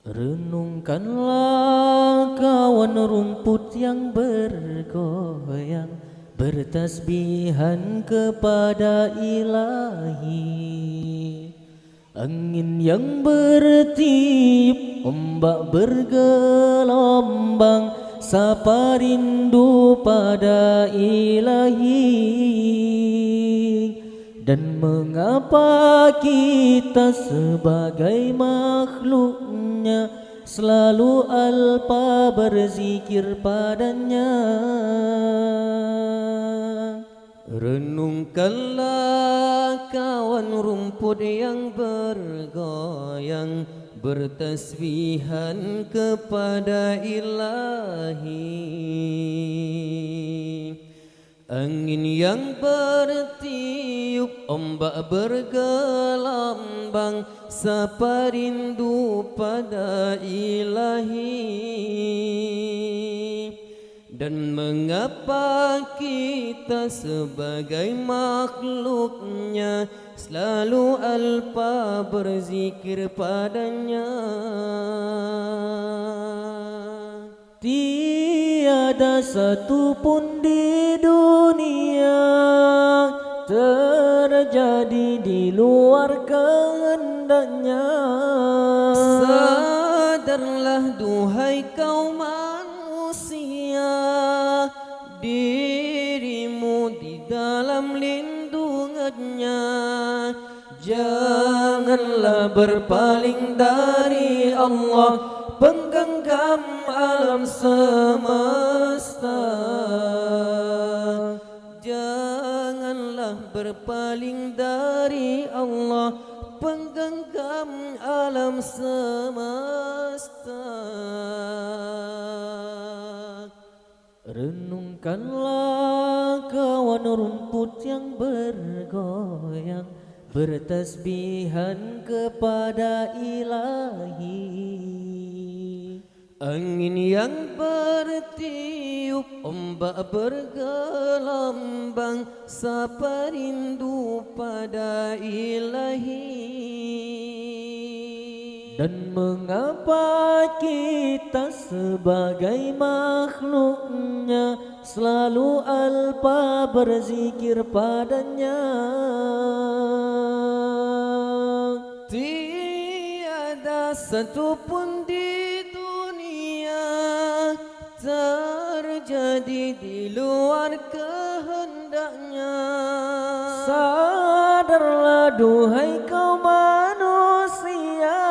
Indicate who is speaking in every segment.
Speaker 1: Renungkanlah kawan rumput yang bergoyang, bertasbihan kepada Ilahi. Angin yang bertiup, ombak bergelombang, sapa rindu pada Ilahi. Dan mengapa kita sebagai makhluknya selalu alpa berzikir padanya? Renungkanlah kawan rumput yang bergoyang, bertasbihan kepada Ilahi. Angin yang bertiup, ombak bergelombang, sapa rindu pada Ilahi. Dan mengapa kita sebagai makhluknya selalu alpa berzikir padanya? Tiada satu pun di dunia terjadi di luar kehendaknya. Sadarlah duhai kaum manusia, dirimu di dalam lindungannya. Janganlah berpaling dari Allah, penggenggam alam semesta. Janganlah berpaling dari Allah, penggenggam alam semesta. Renungkanlah kawan rumput yang bergoyang, bertasbihan kepada Ilahi. Angin yang bertiup, ombak bergelombang, sapa rindu pada Ilahi. Dan mengapa kita sebagai makhluknya selalu alpa berzikir padanya? Tiada satu pun di dunia terjadi di luar kehendaknya. Sadarlah duhai kaum manusia,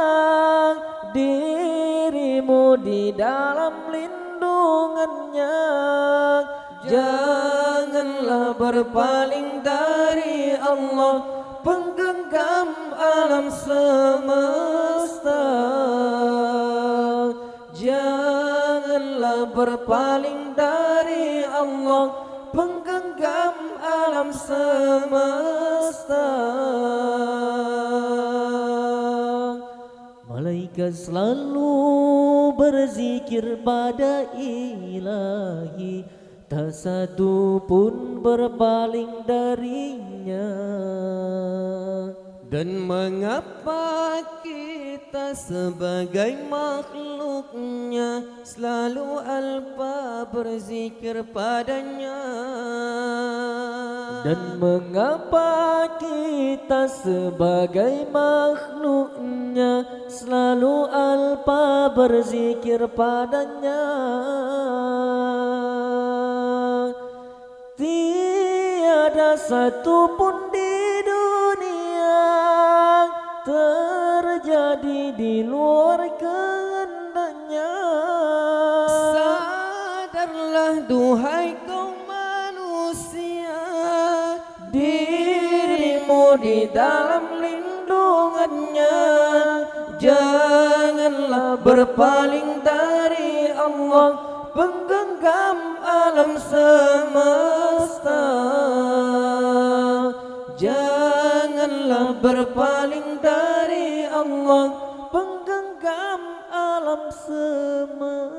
Speaker 1: dirimu di dalam lindungannya. Janganlah berpaling dari Allah, penggenggam alam semesta. Janganlah berpaling dari Allah, penggenggam alam semesta. Malaikat selalu berzikir pada Ilahi, tak satu pun berpaling darinya. Dan mengapa kita sebagai makhluknya selalu alpa berzikir padanya? Dan mengapa kita sebagai makhluknya selalu alpa berzikir padanya? Tiada satu pun di dunia terjadi di luar kehendaknya. Sadarlah duhai kaum manusia, dirimu di dalam lindungannya. Janganlah berpaling dari Allah, penggenggam alam semesta. Janganlah berpaling dari Allah, penggenggam alam semesta.